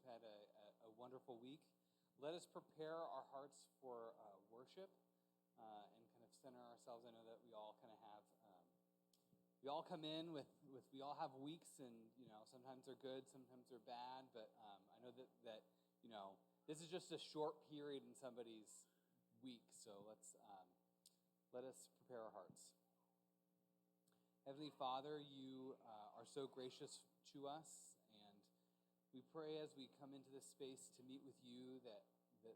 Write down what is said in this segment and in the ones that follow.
had a wonderful week. Let us prepare our hearts for worship and kind of center ourselves. I know that we all kind of have, we all come in with we all have weeks, and sometimes they're good, sometimes they're bad. But I know that this is just a short period in somebody's week. So let us prepare our hearts. Heavenly Father, you are so gracious to us, and we pray as we come into this space to meet with you that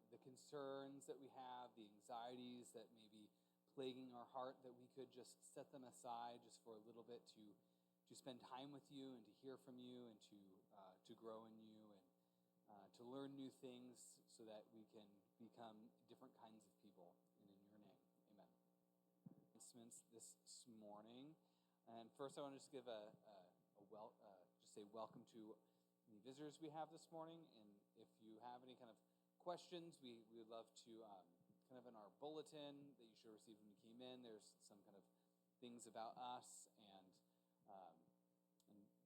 the concerns that we have, the anxieties that may be plaguing our heart, that we could just set them aside just for a little bit to spend time with you and to hear from you and to grow in you and to learn new things so that we can become different kinds of people. And in your name, amen. Announcements this morning. And first, I want to just give just say welcome to any visitors we have this morning. And if you have any kind of questions, we would love to kind of in our bulletin that you should receive when you came in. There's some kind of things about us and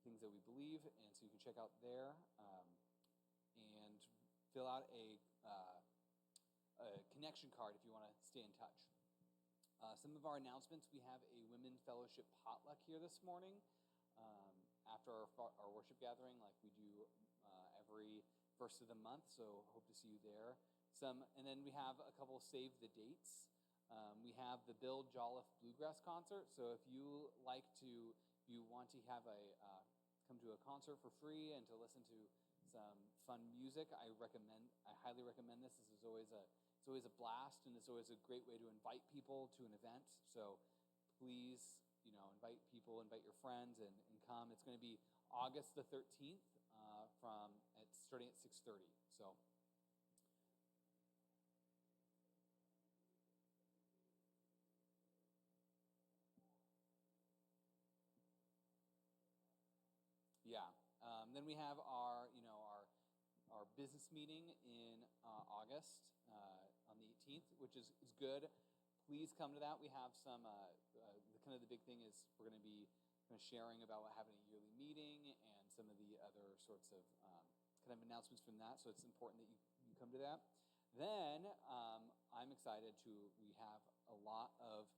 things that we believe, and so you can check out there and fill out a connection card if you want to stay in touch. Some of our announcements: we have a women's fellowship potluck here this morning after our worship gathering, like we do every first of the month. So hope to see you there. And then we have a couple save the dates. We have the Bill Jolliffe Bluegrass concert. So if you want to have come to a concert for free and to listen to some fun music, I highly recommend this. This is always a blast, and it's always a great way to invite people to an event. So please, invite people, invite your friends, and come. It's going to be August the 13th starting at 6:30. So yeah. Then we have our business meeting in August on the 18th, which is good. Please come to that. We have some, the big thing is we're going to be kind of sharing about what happened at a yearly meeting and some of the other sorts of kind of announcements from that. So it's important that you come to that. Then I'm excited we have a lot of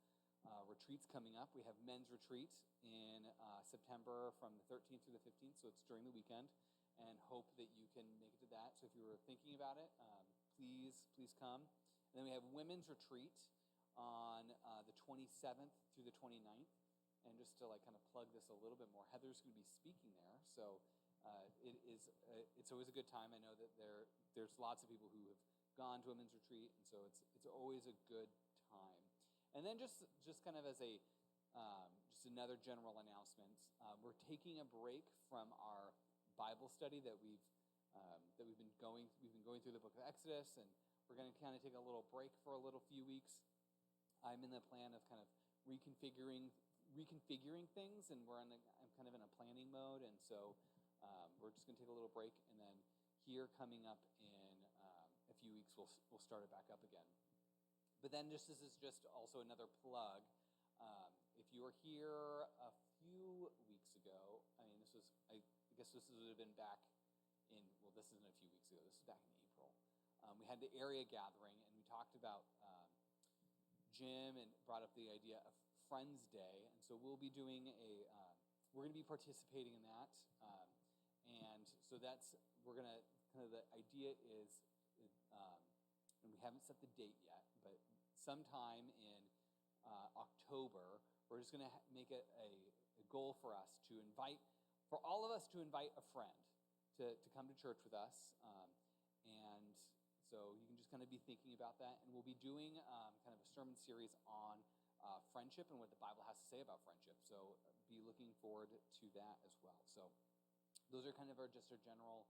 retreats coming up. We have men's retreat in September from the 13th through the 15th, so it's during the weekend, and hope that you can make it to that. So if you were thinking about it, please come. And then we have women's retreat on the 27th through the 29th. And just to kind of plug this a little bit more, Heather's going to be speaking there. So it's always a good time. I know that there's lots of people who have gone to women's retreat, and so it's always a good time. And then just kind of as just another general announcement, we're taking a break from our Bible study that we've been going through the book of Exodus, and we're going to kind of take a little break for a few weeks. I'm in the plan of kind of reconfiguring things, and I'm kind of in a planning mode, and so we're just going to take a little break, and then here coming up in a few weeks we'll start it back up again. But then this is just also another plug. If you were here a few weeks ago, I guess this would have been back in, this isn't a few weeks ago, this is back in April. We had the area gathering, and we talked about Jim and brought up the idea of Friends Day, and so we'll be doing we're going to be participating in that, and so the idea is, and we haven't set the date yet, but sometime in October, we're just going to make it a goal for all of us to invite a friend to come to church with us, and so you can just kind of be thinking about that. And we'll be doing kind of a sermon series on friendship and what the Bible has to say about friendship. So be looking forward to that as well. So those are kind of our general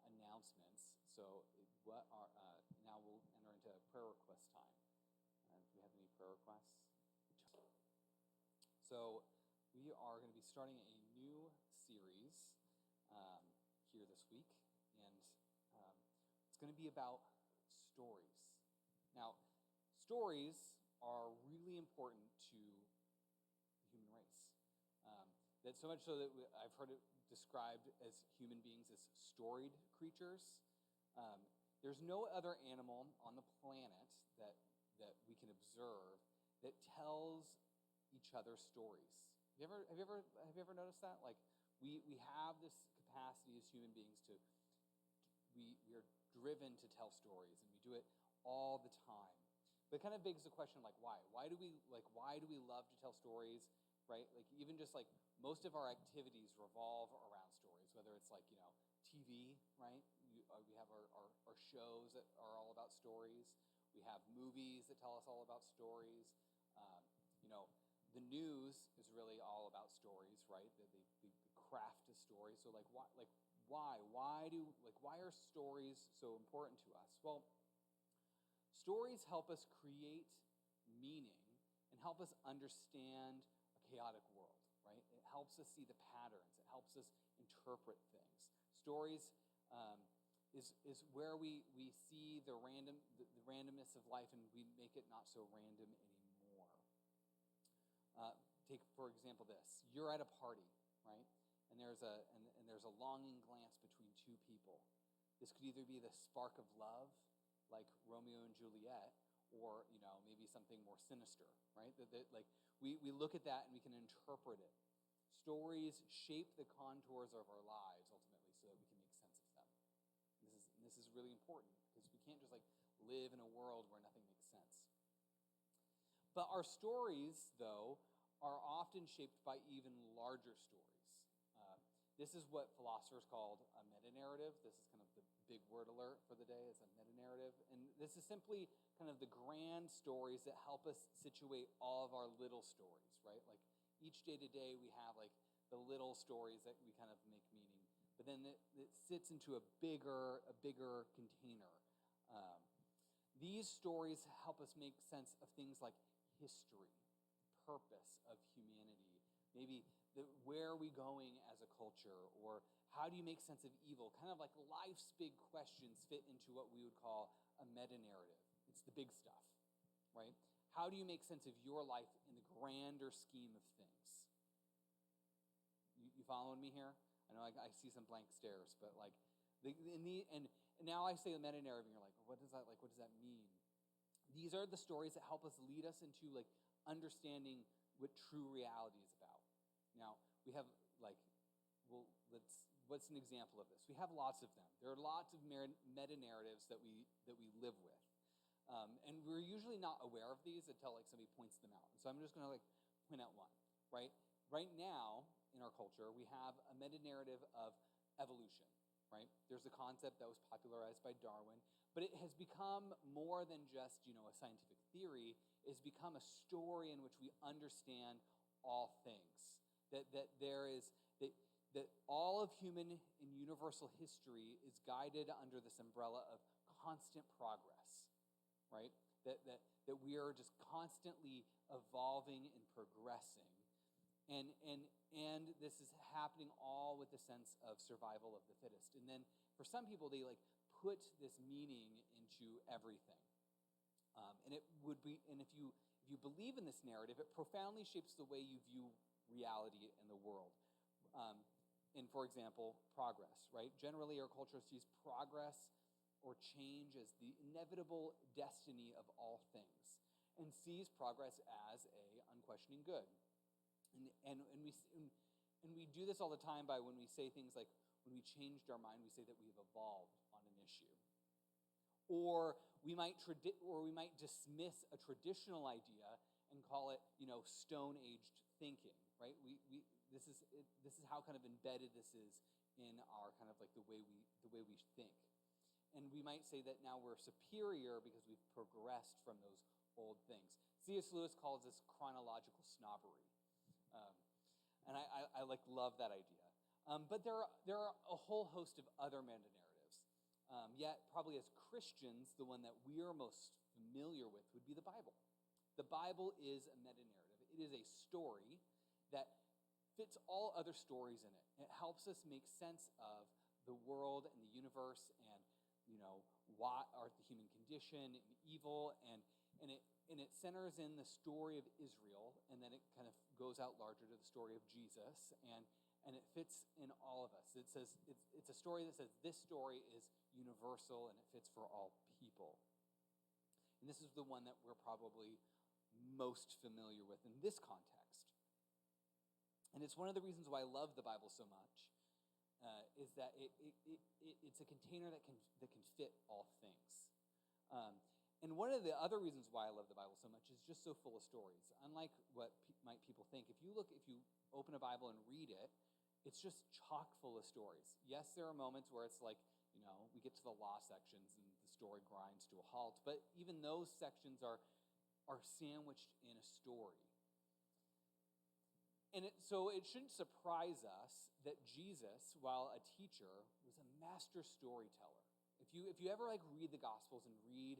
announcements. So now we'll enter into prayer request time. Do we have any prayer requests? So we are going to be starting a new series here this week, and it's going to be about stories. Now, stories are really important to the human race. That so much so that I've heard it described as human beings as storied creatures. There's no other animal on the planet that we can observe that tells each other stories. Have you ever noticed that? Like we have this capacity as human beings we are driven to tell stories, and we do it all the time. But it kind of begs the question, like, why? Why do we love to tell stories, right? Like, even just like most of our activities revolve around stories, whether it's like, TV, right? We have our shows that are all about stories. We have movies that tell us all about stories. The news is really all about stories, right? They craft a story. So why? Why are stories so important to us? Well, stories help us create meaning and help us understand a chaotic world, right? It helps us see the patterns. It helps us interpret things. Stories is where we see the randomness of life, and we make it not so random anymore. Take, for example, this. You're at a party, right? And there's a longing glance between two people. This could either be the spark of love, like Romeo and Juliet, or maybe something more sinister, right? We look at that and we can interpret it. Stories shape the contours of our lives ultimately, so that we can make sense of them. This is really important because we can't just live in a world where nothing makes sense. But our stories, though, are often shaped by even larger stories. This is what philosophers called a meta-narrative. This is kind of the big word alert for the day, is a meta-narrative. And this is simply kind of the grand stories that help us situate all of our little stories, right? Like each day to day we have the little stories that we kind of make meaning. But then it sits into a bigger container. These stories help us make sense of things like history, purpose of humanity, maybe where are we going as a culture, or how do you make sense of evil? Kind of like life's big questions fit into what we would call a meta-narrative. It's the big stuff, right? How do you make sense of your life in the grander scheme of things? You following me here? I know I see some blank stares, but and now I say the meta-narrative, and you're like, what does that mean? These are the stories that help us lead us into understanding what true reality is about. Now, we have what's an example of this? We have lots of them. There are lots of meta-narratives that we live with. And we're usually not aware of these until somebody points them out. And so I'm just going to point out one, right? Right now, in our culture, we have a meta-narrative of evolution, right? There's a concept that was popularized by Darwin, but it has become more than just, a scientific theory. It has become a story in which we understand all things. That all of human and universal history is guided under this umbrella of constant progress, right? That we are just constantly evolving and progressing. And this is happening all with the sense of survival of the fittest. And then for some people, they put this meaning into everything. And it would be, and if you believe in this narrative, it profoundly shapes the way you view reality in the world. And for example, progress, right? Generally, our culture sees progress or change as the inevitable destiny of all things, and sees progress as a unquestioning good. And we do this all the time by when we say things like, when we changed our mind, we say that we've evolved on an issue. Or we might dismiss a traditional idea and call it, stone-aged thinking, right? This is how kind of embedded this is in our kind of the way we think. And we might say that now we're superior because we've progressed from those old things. C.S. Lewis calls this chronological snobbery. And I love that idea. But there are a whole host of other meta-narratives. Yet, probably as Christians, the one that we are most familiar with would be the Bible. The Bible is a meta-narrative. It is a story that fits all other stories in it. It helps us make sense of the world and the universe and, what are the human condition and evil. And and it centers in the story of Israel, and then it kind of goes out larger to the story of Jesus, and it fits in all of us. It says it's a story that says this story is universal and it fits for all people. And this is the one that we're probably most familiar with in this context. And it's one of the reasons why I love the Bible so much, is that it's a container that can fit all things. And one of the other reasons why I love the Bible so much is just so full of stories. Unlike what might people think, if you open a Bible and read it, it's just chock full of stories. Yes, there are moments where it's like, we get to the law sections and the story grinds to a halt, but even those sections are sandwiched in a story. And so it shouldn't surprise us that Jesus, while a teacher, was a master storyteller. If you ever read the Gospels and read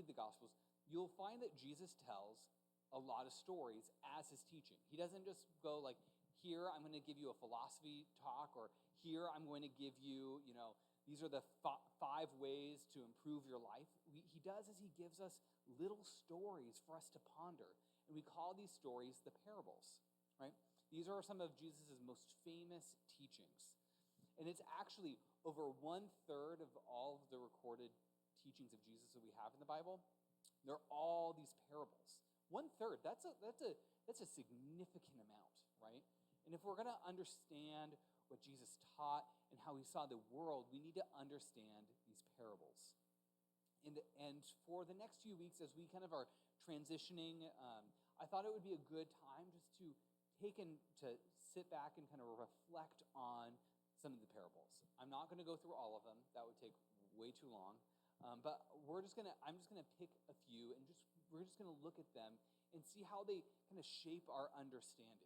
the Gospels, you'll find that Jesus tells a lot of stories as his teaching. He doesn't just go here I'm going to give you a philosophy talk, or here I'm going to give you, these are the 5 ways to improve your life. He does is he gives us little stories for us to ponder, and we call these stories the parables, right? These are some of Jesus' most famous teachings. And it's actually over 1/3 of all of the recorded teachings of Jesus that we have in the Bible. They're all these parables. 1/3, that's a significant amount, right? And if we're going to understand what Jesus taught and how he saw the world, we need to understand these parables. And for the next few weeks, as we kind of are transitioning, I thought it would be a good time just to to sit back and kind of reflect on some of the parables. I'm not going to go through all of them. That would take way too long. But I'm just gonna pick a few, and we're just gonna look at them and see how they kind of shape our understanding,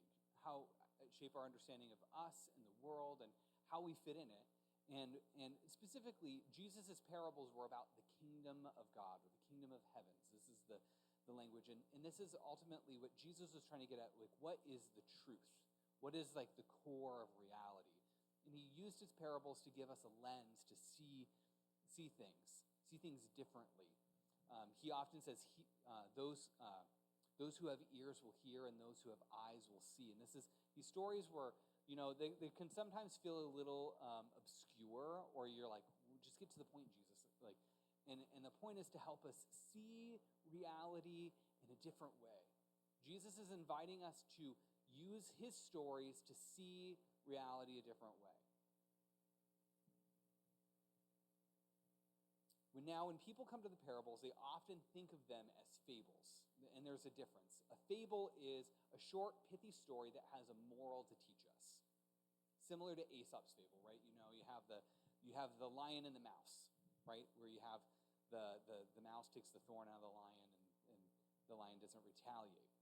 of us and the world and how we fit in it. And specifically, Jesus' parables were about the kingdom of God, or the kingdom of heavens. This is the language, and this is ultimately what Jesus was trying to get at. What is the truth? What is the core of reality? And he used his parables to give us a lens to see things differently. He often says, those who have ears will hear, and those who have eyes will see. And these stories were, they can sometimes feel a little obscure, or you're like, just get to the point, Jesus. And the point is to help us see reality in a different way. Jesus is inviting us to use his stories to see reality a different way. When people come to the parables, they often think of them as fables, and there's a difference. A fable is a short, pithy story that has a moral to teach us, similar to Aesop's fable, right? You have the lion and the mouse, right? Where you have the mouse takes the thorn out of the lion, and the lion doesn't retaliate,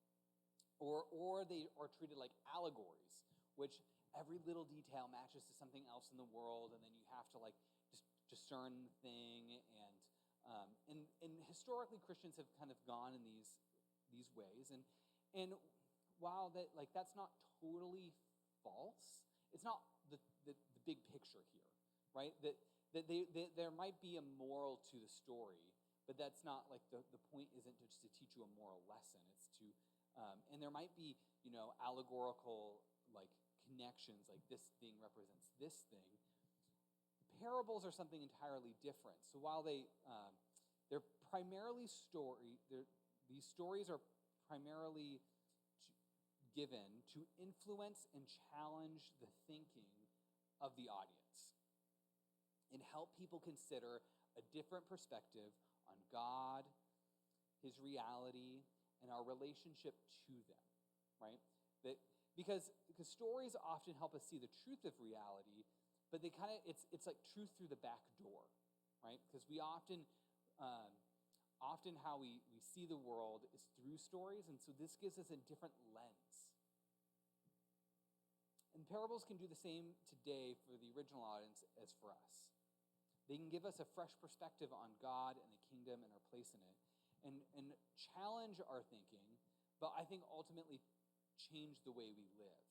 or they are treated like allegories, which every little detail matches to something else in the world, and then you have to just discern the thing. And historically, Christians have kind of gone in these ways, and while that's not totally false, it's not the big picture here, right? That there might be a moral to the story, but that's not the point isn't just to teach you a moral lesson. It's to and there might be allegorical connections, this thing represents this thing. Parables are something entirely different. So while they're primarily these stories are primarily given to influence and challenge the thinking of the audience and help people consider a different perspective on God, his reality, and our relationship to them, right? Because stories often help us see the truth of reality, but they it's like truth through the back door, right? Because we often how we see the world is through stories, and so this gives us a different lens. And parables can do the same today for the original audience as for us. They can give us a fresh perspective on God and the kingdom and our place in it, and challenge our thinking, but I think ultimately change the way we live.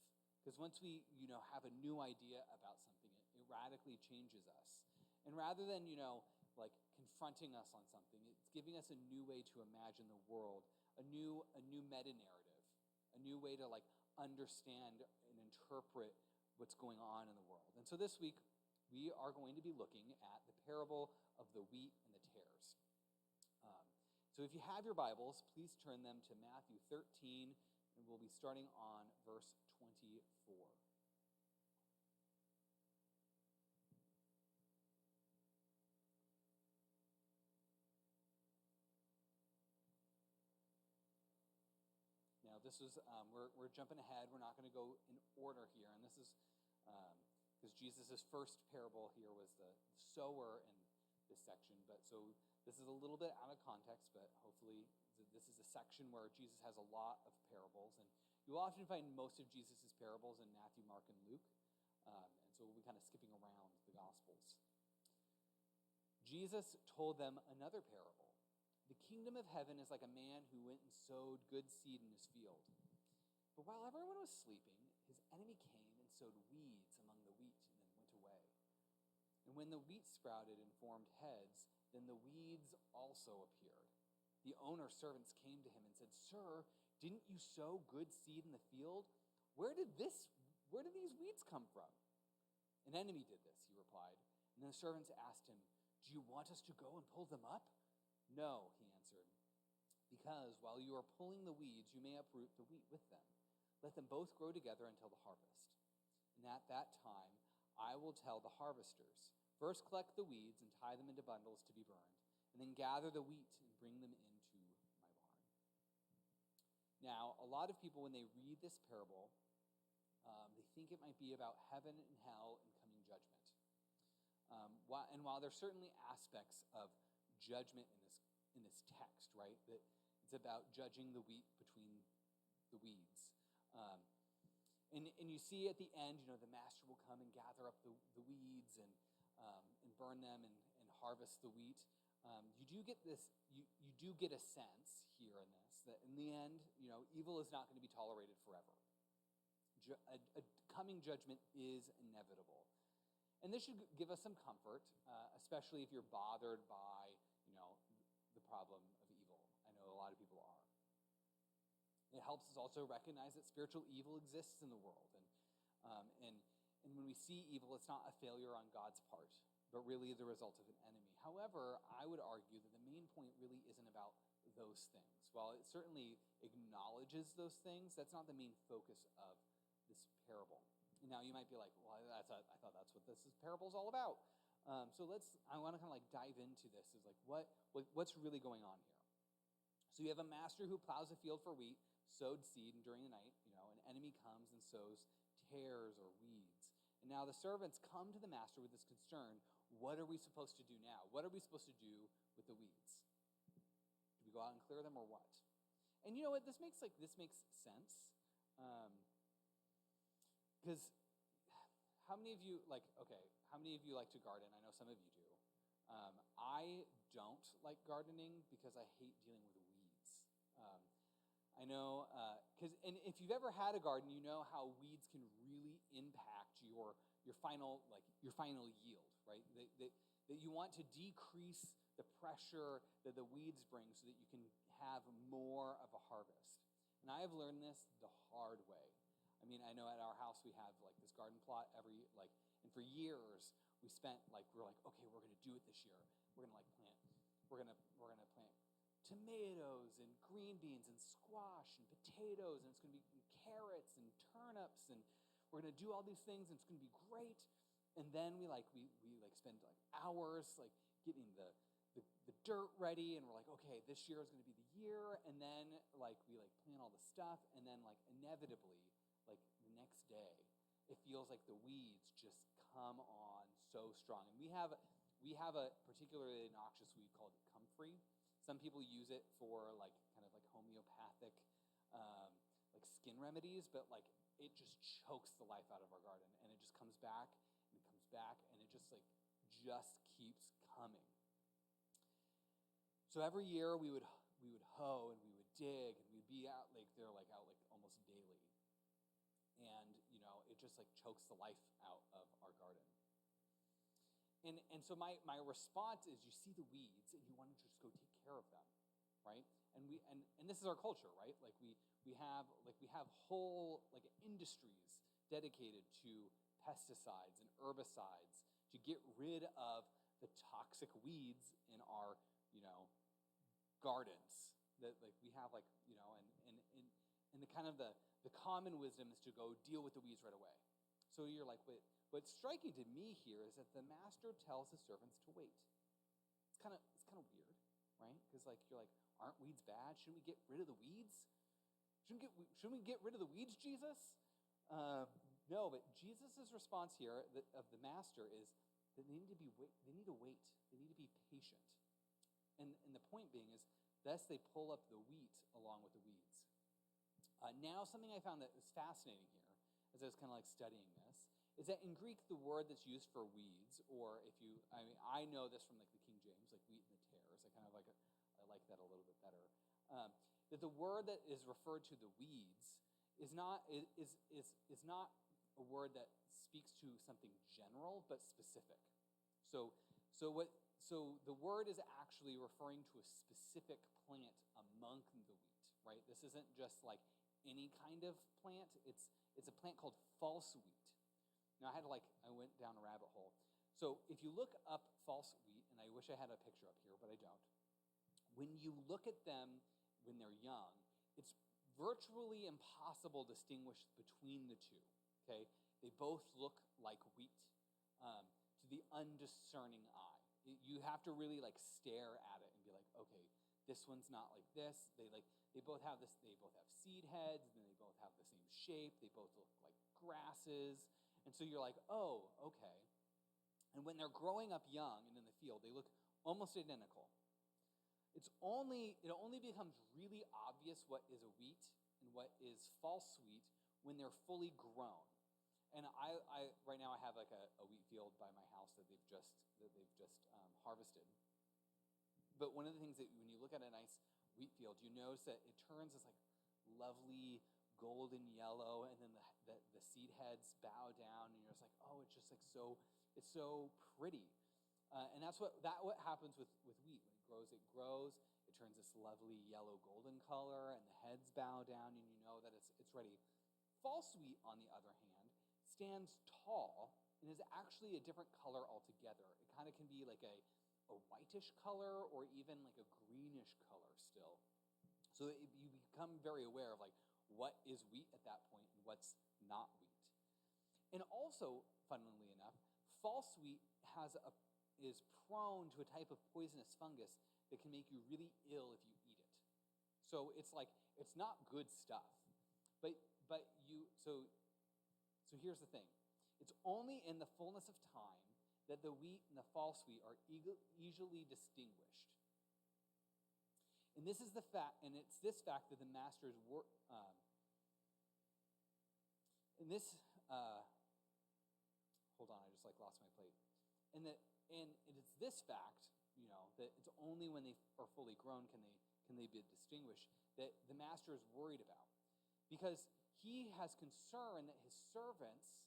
Because once we, have a new idea about something, it radically changes us. And rather than, confronting us on something, it giving us a new way to imagine the world, a new meta-narrative, a new way to understand and interpret what's going on in the world. And so this week, we are going to be looking at the parable of the wheat and the tares. So if you have your Bibles, please turn them to Matthew 13, and we'll be starting on verse 24. Now, this is, we're jumping ahead. We're not going to go in order here. And this is, because Jesus' first parable here was the sower in this section. But so this is a little bit out of context, but hopefully this is a section where Jesus has a lot of parables. And you'll often find most of Jesus' parables in Matthew, Mark, and Luke. And so we'll be kind of skipping around the Gospels. Jesus told them another parable. The kingdom of heaven is like a man who went and sowed good seed in his field. But while everyone was sleeping, his enemy came and sowed weeds among the wheat and then went away. And when the wheat sprouted and formed heads, then the weeds also appeared. The owner's servants came to him and said, "Sir, didn't you sow good seed in the field? Where did these weeds come from?" "An enemy did this," he replied. And then the servants asked him, "Do you want us to go and pull them up?" "No," he answered, "because while you are pulling the weeds, you may uproot the wheat with them. Let them both grow together until the harvest. And at that time, I will tell the harvesters, first collect the weeds and tie them into bundles to be burned, and then gather the wheat and bring them into my barn." Now, a lot of people, when they read this parable, they think it might be about heaven and hell and coming judgment. While there's certainly aspects of judgment in this text, right? That it's about judging the wheat between the weeds. And you see at the end, the master will come and gather up the weeds and burn them and harvest the wheat. You do get this. You do get a sense here in this that in the end, evil is not going to be tolerated forever. A coming judgment is inevitable, and this should give us some comfort, especially if you're bothered by the problem of evil. I know a lot of people are. It helps us also recognize that spiritual evil exists in the world, and when we see evil, it's not a failure on God's part, but really the result of an enemy. However, I would argue that the main point really isn't about those things. While it certainly acknowledges those things, that's not the main focus of this parable. Now, you might be like, "Well, I thought that's what this parable is all about." So I want to kind of dive into this. Is what's really going on here? So you have a master who plows a field for wheat, sowed seed, and during the night, an enemy comes and sows tares or weeds. And now the servants come to the master with this concern: what are we supposed to do now? What are we supposed to do with the weeds? Do we go out and clear them or what? And you know what? This makes sense. Because how many of you like to garden? I know some of you do. I don't like gardening because I hate dealing with weeds. I know, and if you've ever had a garden, you know how weeds can really impact your final yield, right? That you want to decrease the pressure that the weeds bring so that you can have more of a harvest. And I have learned this the hard way. I mean, I know at our house we have this garden plot and for years we spent we're okay, we're going to do it this year. We're going to plant tomatoes and green beans and squash and potatoes, and it's going to be carrots and turnips, and we're going to do all these things, and it's going to be great. And then we spend hours getting the dirt ready, and we're okay, this year is going to be the year. And then we plant all the stuff, and then inevitably the next day, it feels like the weeds just come on so strong. And we have a particularly noxious weed called comfrey. Some people use it for homeopathic skin remedies, but it just chokes the life out of our garden, and it just comes back and it comes back, and it just keeps coming. So every year we would hoe and we would dig, and we'd be out there almost daily. And, it just chokes the life out of our garden. And so my response is, you see the weeds and you want to just go take care of them, right? And this is our culture, right? Like we have whole like industries dedicated to pesticides and herbicides to get rid of the toxic weeds in our, gardens. That like we have and the kind of the common wisdom is to go deal with the weeds right away. So you're like, what's striking to me here is that the master tells his servants to wait. It's kind of weird, right? Because you're like, aren't weeds bad? Shouldn't we get rid of the weeds? Shouldn't we get rid of the weeds, Jesus? No, but Jesus' response here of the master is that they need to wait. They need to be patient. And the point being is, thus they pull up the wheat along with the weeds. Now, something I found that was fascinating here, as I was kind of like studying this, is that in Greek, the word that's used for weeds, or I know this from like the King James, like wheat and the tares. I like that a little bit better. That the word that is referred to the weeds is not a word that speaks to something general but specific. So the word is actually referring to a specific plant among the wheat, right? This isn't just like any kind of plant. It's a plant called false wheat. Now I went down a rabbit hole. So if you look up false wheat, and I wish I had a picture up here, but I don't. When you look at them when they're young, it's virtually impossible to distinguish between the two, okay? They both look like wheat to the undiscerning eye. You have to really like stare at it and be like, okay, this one's not like this. They both have seed heads, and they both have the same shape. They both look like grasses. And so you're like, oh, okay. And when they're growing up young and in the field, they look almost identical. It only becomes really obvious what is a wheat and what is false wheat when they're fully grown. And I right now I have like a wheat field by my house that they've just harvested. But one of the things that when you look at a nice wheat field, you notice that it turns this like lovely golden yellow, and then the seed heads bow down, and you're just like, oh, it's just like it's so pretty. And that's what happens with wheat. When it grows, it turns this lovely yellow golden color, and the heads bow down, and you know that it's ready. False wheat, on the other hand, stands tall and is actually a different color altogether. It kind of can be like a whitish color or even like a greenish color still. So you become very aware of like what is wheat at that point and what's not wheat. And also, funnily enough, false wheat is prone to a type of poisonous fungus that can make you really ill if you eat it. So it's not good stuff. So here's the thing. It's only in the fullness of time that the wheat and the false wheat are easily distinguished. And this is the fact, and it's this fact that the master's work. Hold on, I just lost my plate. And it's this fact, that it's only when they are fully grown can they be distinguished, that the master is worried about, because he has concern that his servants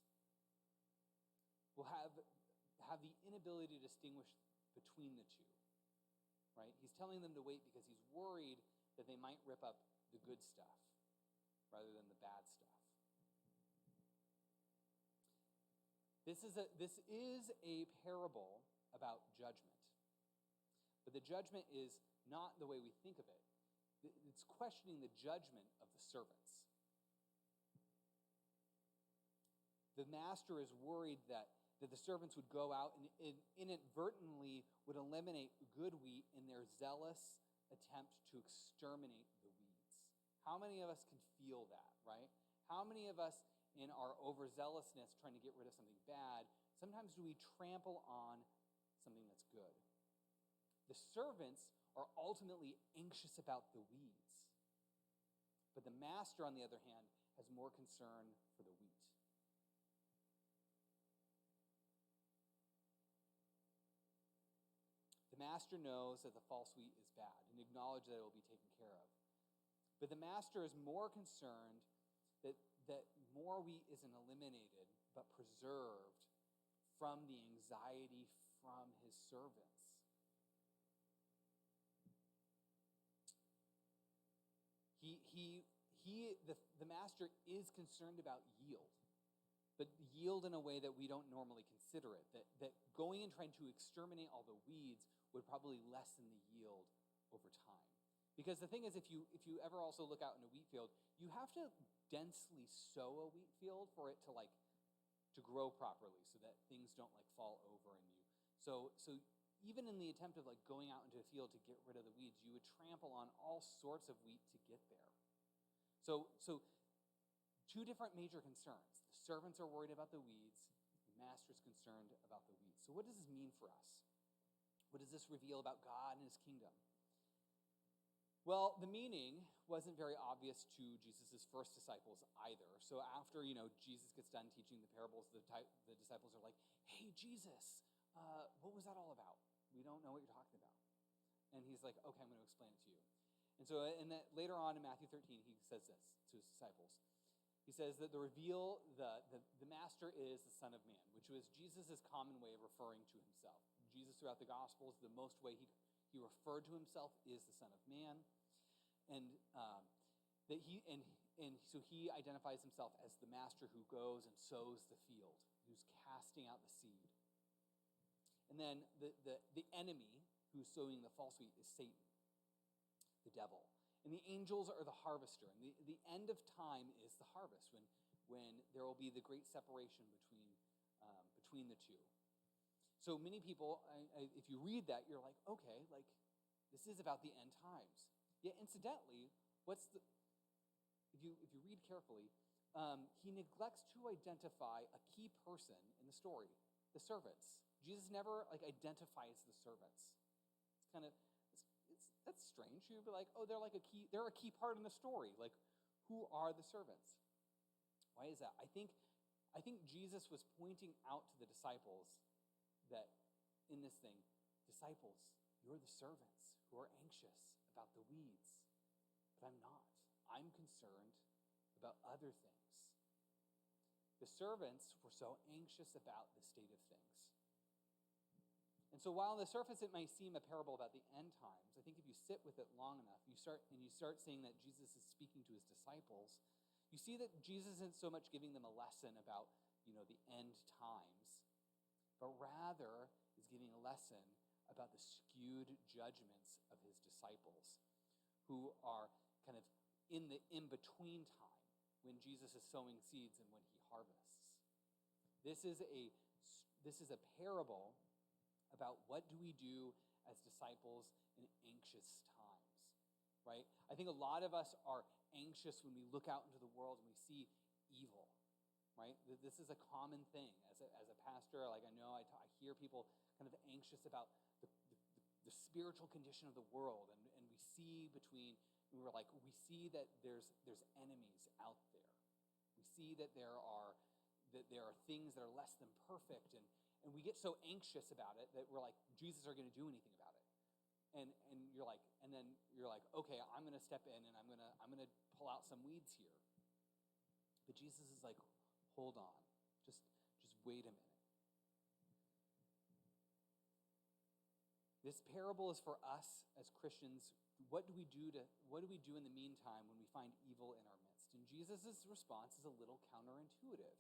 will have the inability to distinguish between the two, right? He's telling them to wait because he's worried that they might rip up the good stuff rather than the bad stuff. This is a parable about judgment, but the judgment is not the way we think of it. It's questioning the judgment of the servants. The master is worried that the servants would go out and inadvertently would eliminate good wheat in their zealous attempt to exterminate the weeds. How many of us can feel that, right? How many of us, in our overzealousness trying to get rid of something bad, sometimes do we trample on something that's good? The servants are ultimately anxious about the weeds. But the master, on the other hand, has more concern for the wheat. The master knows that the false wheat is bad and acknowledges that it will be taken care of. But the master is more concerned that more wheat isn't eliminated but preserved from the anxiety from his servants. The master is concerned about yield, but yield in a way that we don't normally consider it. That going and trying to exterminate all the weeds would probably lessen the yield over time. Because the thing is, if you ever also look out in a wheat field, you have to densely sow a wheat field for it to grow properly, so that things don't fall over in you. So even in the attempt of going out into a field to get rid of the weeds, you would trample on all sorts of wheat to get there. So two different major concerns. The servants are worried about the weeds. The master's concerned about the weeds. So what does this mean for us? What does this reveal about God and his kingdom? Well, the meaning wasn't very obvious to Jesus' first disciples either. So after, Jesus gets done teaching the parables, the disciples are like, hey, Jesus, what was that all about? We don't know what you're talking about. And he's like, okay, I'm going to explain it to you. And so later on in Matthew 13, he says this to his disciples. He says that the master is the Son of Man, which was Jesus' common way of referring to himself. Jesus throughout the Gospels, the most way he referred to himself is the Son of Man. And so he identifies himself as the master who goes and sows the field, who's casting out the seed. And then the enemy who's sowing the false wheat is Satan, the devil. And the angels are the harvester. And the end of time is the harvest, when there will be the great separation between the two. So many people, if you read that, you're like, okay, this is about the end times. Yet incidentally, if you read carefully, he neglects to identify a key person in the story, the servants. Jesus never identifies the servants. It's kind of that's strange. You'd be like, oh, they're a key part in the story. Who are the servants? Why is that? I think Jesus was pointing out to the disciples that in this thing, disciples, you're the servants who are anxious about the weeds, but I'm not. I'm concerned about other things. The servants were so anxious about the state of things. And so while on the surface it may seem a parable about the end times, I think if you sit with it long enough, you start seeing that Jesus is speaking to his disciples. You see that Jesus isn't so much giving them a lesson about, the end times, but rather is giving a lesson about the skewed judgments of his disciples, who are kind of in the in-between time when Jesus is sowing seeds and when he harvests. This is a parable about what do we do as disciples in anxious times, right? I think a lot of us are anxious when we look out into the world and we see evil, right? This is a common thing. As a pastor, I hear people kind of anxious about the spiritual condition of the world, and we see that there's enemies out there. We see that there are things that are less than perfect, and we get so anxious about it that we're like, Jesus are going to do anything about it. And you're like, okay, I'm going to step in and I'm going to pull out some weeds here. But Jesus is like, hold on, just wait a minute. This parable is for us as Christians. What do we do in the meantime when we find evil in our midst? And Jesus' response is a little counterintuitive.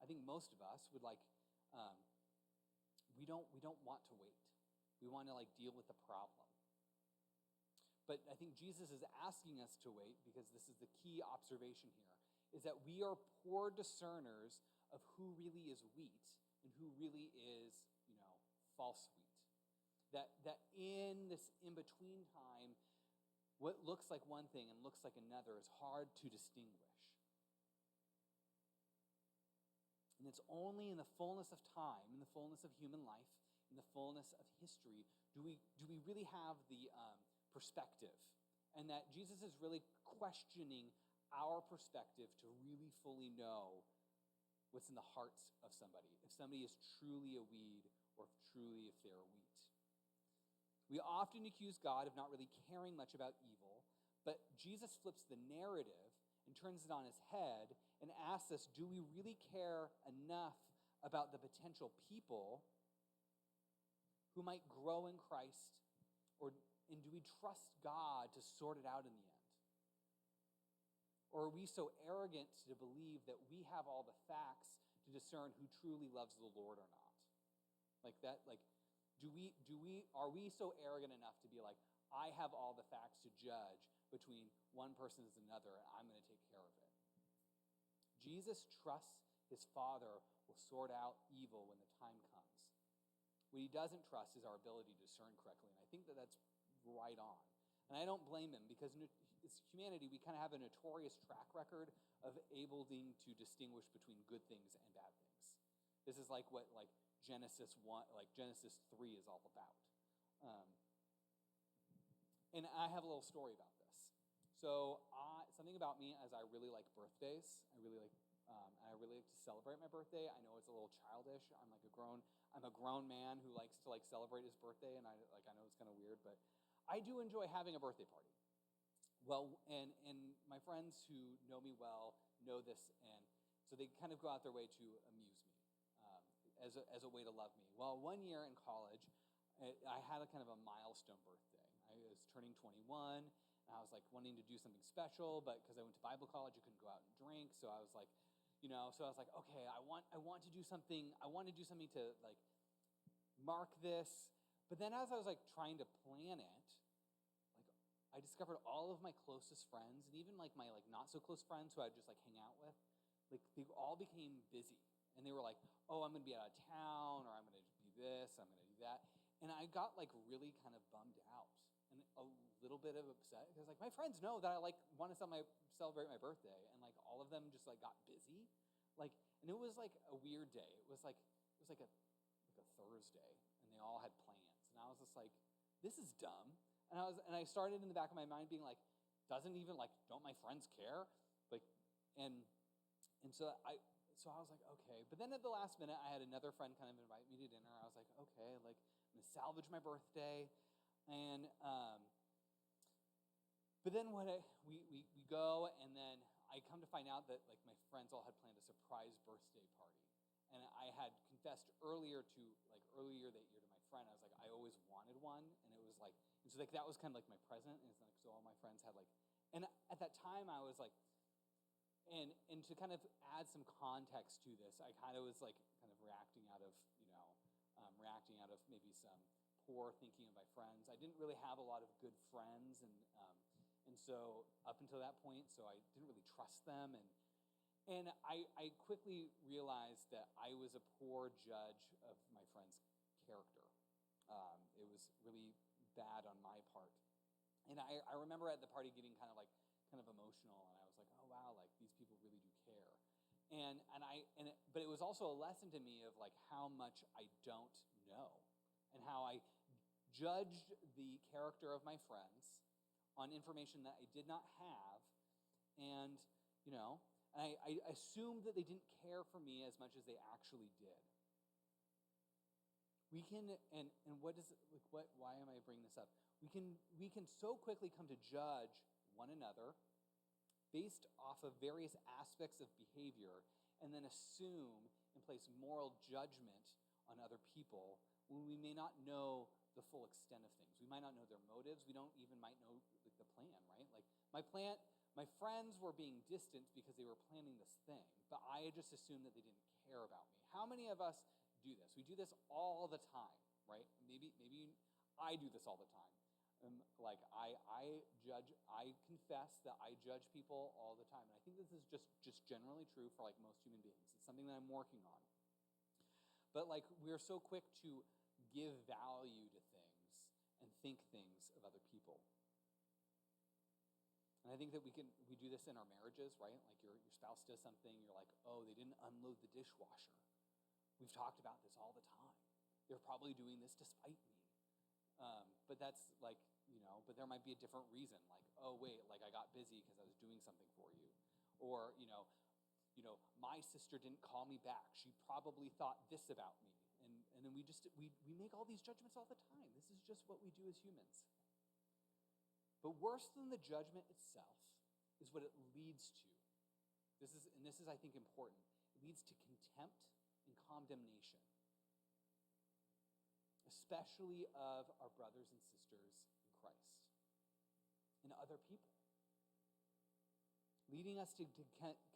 I think most of us would we don't want to wait. We want to deal with the problem. But I think Jesus is asking us to wait, because this is the key observation here, is that we are poor discerners of who really is wheat and who really is, false wheat. That in this in-between time, what looks like one thing and looks like another is hard to distinguish. And it's only in the fullness of time, in the fullness of human life, in the fullness of history, do we really have the perspective. And that Jesus is really questioning our perspective to really fully know what's in the hearts of somebody, if somebody is truly a weed or if they're a wheat. We often accuse God of not really caring much about evil, but Jesus flips the narrative and turns it on his head and asks us, do we really care enough about the potential people who might grow in Christ, and do we trust God to sort it out in the end? Or are we so arrogant to believe that we have all the facts to discern who truly loves the Lord or not? Like that, like, are we so arrogant enough to be like, I have all the facts to judge between one person and another, and I'm going to take care of it? Jesus trusts his Father will sort out evil when the time comes. What he doesn't trust is our ability to discern correctly, and I think that that's right on. And I don't blame him, because as humanity, we kind of have a notorious track record of able to distinguish between good things and bad things. This is like what Genesis 3 is all about. And I have a little story about this. So something about me is I really like birthdays. I really like to celebrate my birthday. I know it's a little childish. I'm a grown man who likes to celebrate his birthday, and I know it's kind of weird, but I do enjoy having a birthday party. Well, and my friends who know me well know this, and so they kind of go out their way to amuse me as a way to love me. Well, one year in college, I had a kind of a milestone birthday. I was turning 21, and I was wanting to do something special, but because I went to Bible college, I couldn't go out and drink, so I was okay, I want to do something. I want to do something to mark this. But then as I was trying to plan it, I discovered all of my closest friends, and even my not so close friends who I'd just hang out with, they all became busy. And they were oh, I'm going to be out of town, or I'm going to do this, I'm going to do that. And I got really kind of bummed out and a little bit of upset, because my friends know that I want to celebrate my birthday, and all of them just got busy. And it was a weird day. It was like a Thursday, and they all had plans. And I was just this is dumb. And I started in the back of my mind being doesn't even don't my friends care? So I was okay. But then at the last minute, I had another friend kind of invite me to dinner. I was okay, I'm going to salvage my birthday. And but then we go, and then I come to find out that my friends all had planned a surprise birthday party. And I had confessed earlier that year to my friend, I was I always wanted one, and it was and so that was kind of my present, and it's so all my friends had and at that time I was and to kind of add some context to this, I kind of was kind of reacting out of maybe some poor thinking of my friends. I didn't really have a lot of good friends, and so up until that point, so I didn't really trust them, and I quickly realized that I was a poor judge of my friend's character. It was really bad on my part. And I remember at the party getting kind of emotional, and I was oh wow, these people really do care. But it was also a lesson to me of how much I don't know, and how I judged the character of my friends on information that I did not have, and I assumed that they didn't care for me as much as they actually did. We can, and what is why am I bringing this up? We can so quickly come to judge one another based off of various aspects of behavior, and then assume and place moral judgment on other people when we may not know the full extent of things. We might not know their motives. We don't even might know the plan, right? My friends were being distant because they were planning this thing, but I had just assumed that they didn't care about me. How many of us do this? We do this all the time, right? Maybe I do this all the time. I confess that I judge people all the time. And I think this is just generally true for most human beings. It's something that I'm working on. But we're so quick to give value to things and think things of other people. And I think that we do this in our marriages, right? Your spouse does something, you're oh, they didn't unload the dishwasher. We've talked about this all the time. They're probably doing this to spite me. But that's but there might be a different reason. Oh wait, I got busy because I was doing something for you. Or, my sister didn't call me back. She probably thought this about me. And then we make all these judgments all the time. This is just what we do as humans. But worse than the judgment itself is what it leads to. This is, I think, important. It leads to contempt and condemnation. especially of our brothers and sisters in Christ and other people. Leading us to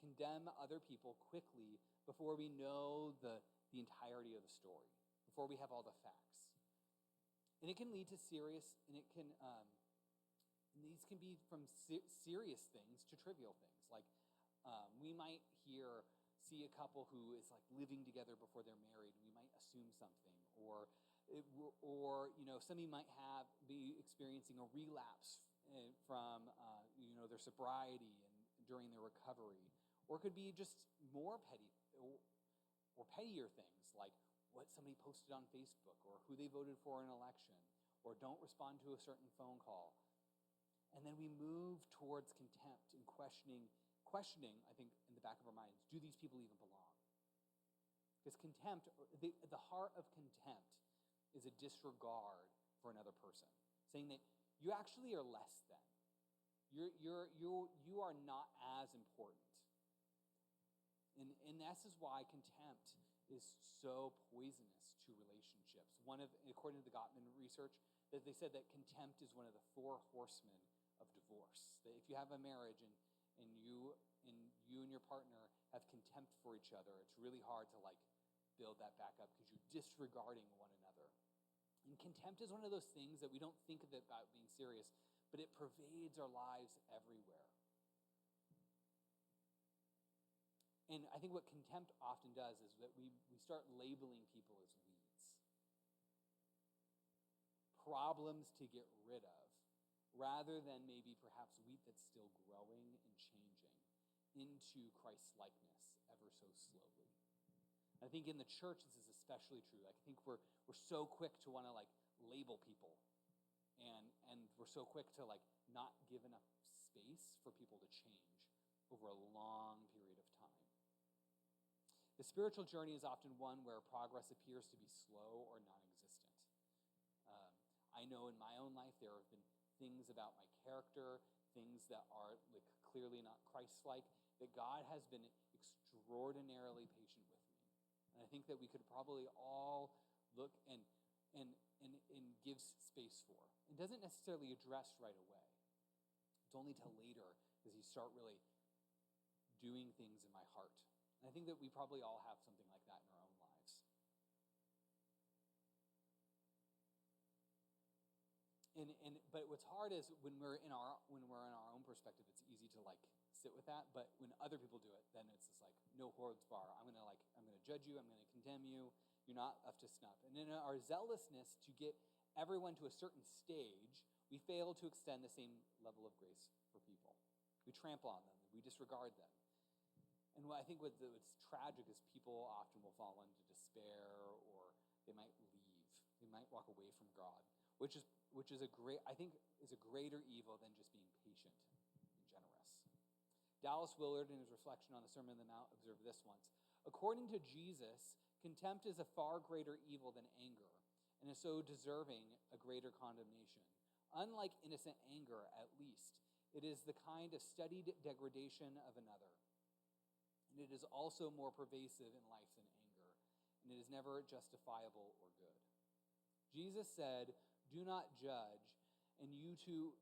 condemn other people quickly before we know the entirety of the story, before we have all the facts. And it can lead to serious, and these can be from serious things to trivial things. Like we might see a couple who is like living together before they're married, and we might assume something, or somebody might be experiencing a relapse from their sobriety and during their recovery, or it could be just more petty or pettier things like what somebody posted on Facebook, or who they voted for in an election, or don't respond to a certain phone call. And then we move towards contempt and questioning, I think, in the back of our minds, do these people even belong? Because contempt, the heart of contempt is a disregard for another person, saying that you actually are less than. You are not as important. And this is why contempt is so poisonous to relationships. According to the Gottman research, that they said that contempt is one of the 4 horsemen of divorce. That if you have a marriage and you and your partner have contempt for each other, it's really hard to build that back up because you're disregarding one another. And contempt is one of those things that we don't think of it about being serious, but it pervades our lives everywhere. And I think what contempt often does is that we start labeling people as weeds. Problems to get rid of, rather than maybe perhaps wheat that's still growing and changing into Christ's likeness ever so slowly. I think in the church this is especially true. I think we're so quick to want to label people, and we're so quick to not give enough space for people to change over a long period of time. The spiritual journey is often one where progress appears to be slow or non-existent. I know in my own life there have been things about my character, things that are clearly not Christ-like, that God has been extraordinarily patient with me. And I think that we could probably all look and give space for. It doesn't necessarily address right away. It's only till later as you start really doing things in my heart. And I think that we probably all have something like that in our own lives. But what's hard is when we're in our own perspective, it's easy to sit with that. But when other people do it, then it's just no holds bar. I'm gonna judge you. I'm gonna condemn you. You're not up to snuff. And in our zealousness to get everyone to a certain stage, we fail to extend the same level of grace for people. We trample on them. We disregard them. And I think what's tragic is people often will fall into despair, or they might leave. They might walk away from God, which is a greater evil than just being patient and generous. Dallas Willard, in his reflection on the Sermon on the Mount, observed this once. According to Jesus, contempt is a far greater evil than anger, and is so deserving a greater condemnation. Unlike innocent anger, at least, it is the kind of studied degradation of another. And it is also more pervasive in life than anger, and it is never justifiable or good. Jesus said, "Do not judge, and you too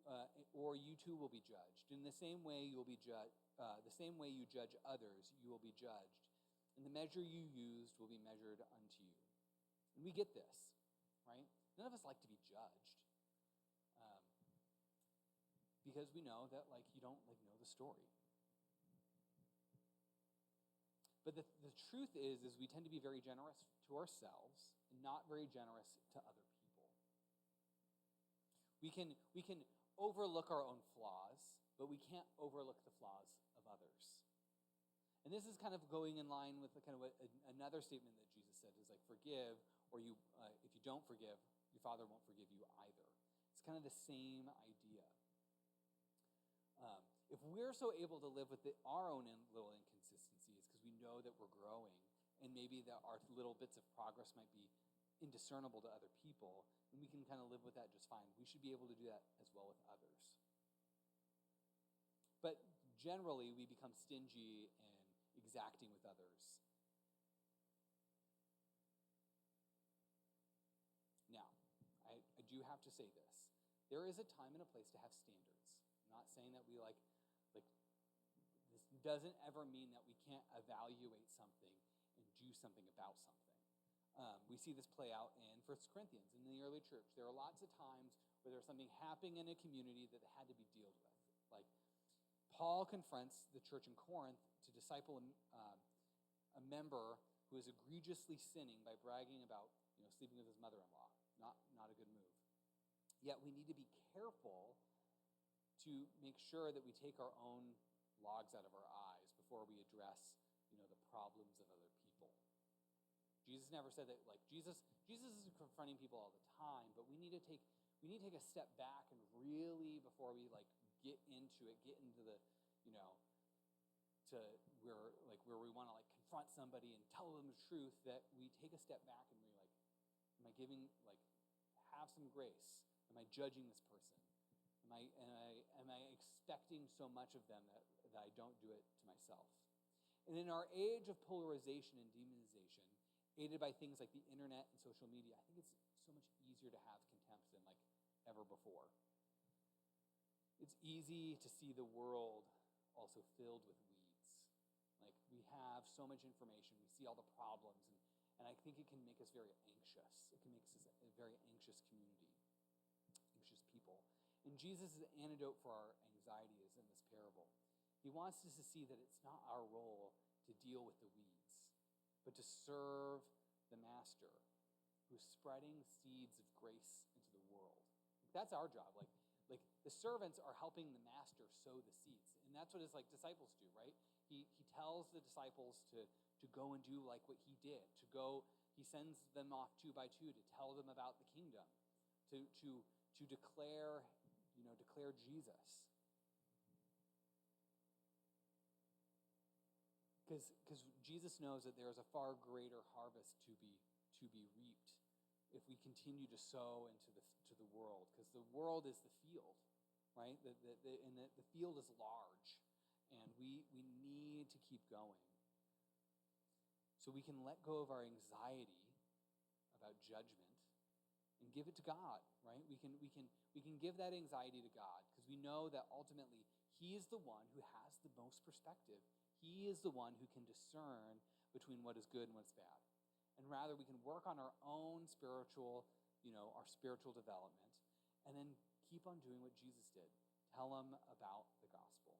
will be judged. In the same way you will be judged. The same way you judge others, you will be judged, and the measure you used will be measured unto you." And we get this, right? None of us like to be judged, because we know that you don't know the story. But the truth is we tend to be very generous to ourselves and not very generous to other people. We can overlook our own flaws, but we can't overlook the flaws of others. And this is kind of going in line with another statement that Jesus said is forgive, or if you don't forgive, your Father won't forgive you either. It's kind of the same idea. If we're so able to live with our own little inconsistencies because we know that we're growing, and maybe that our little bits of progress might be indiscernible to other people, then we can kind of live with that just fine. We should be able to do that as well with others. But generally, we become stingy and exacting with others. Now, have to say this. There is a time and a place to have standards. I'm not saying that we this doesn't ever mean that we can't evaluate something and do something about something. We see this play out in 1 Corinthians, in the early church. There are lots of times where there's something happening in a community that had to be dealt with. Like, Paul confronts the church in Corinth to disciple a member who is egregiously sinning by bragging about sleeping with his mother-in-law. Not a good move. Yet we need to be careful to make sure that we take our own logs out of our eyes before we address the problems of other people. Jesus never said that. Jesus is confronting people all the time, but we need to take a step back and really, before we get into the to where we want to confront somebody and tell them the truth, that we take a step back and we're like, am I giving have some grace? Am I judging this person? Am I expecting so much of them that I don't do it to myself? And in our age of polarization and demonization, aided by things like the internet and social media, I think it's so much easier to have contempt than ever before. It's easy to see the world also filled with weeds. We have so much information, we see all the problems, and I think it can make us very anxious. It can make us a very anxious community, anxious people. And Jesus' antidote for our anxiety is in this parable. He wants us to see that it's not our role to deal with the weeds, but to serve the master who's spreading seeds of grace into the world. That's our job. The servants are helping the master sow the seeds. And that's what his disciples do, right? He tells the disciples to go and do what he did. He sends them off 2 by 2 to tell them about the kingdom, to declare Jesus. Because Jesus knows that there is a far greater harvest to be reaped if we continue to sow into the world. Because the world is the field, right? And the field is large, and we need to keep going. So we can let go of our anxiety about judgment and give it to God, right? We can give that anxiety to God, because we know that ultimately He is the one who has the most perspective. He is the one who can discern between what is good and what's bad. And rather, we can work on our own spiritual development, and then keep on doing what Jesus did. Tell them about the gospel.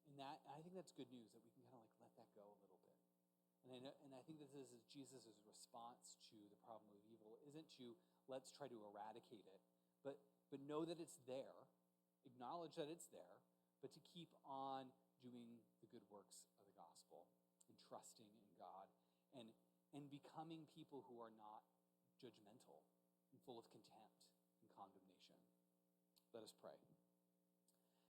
And I think that's good news, that we can kind of let that go a little bit. And I think that this is Jesus' response to the problem of evil, isn't to let's try to eradicate it, but know that it's there, acknowledge that it's there, but to keep on doing the good works of the gospel and trusting in God and becoming people who are not judgmental and full of contempt and condemnation. Let us pray.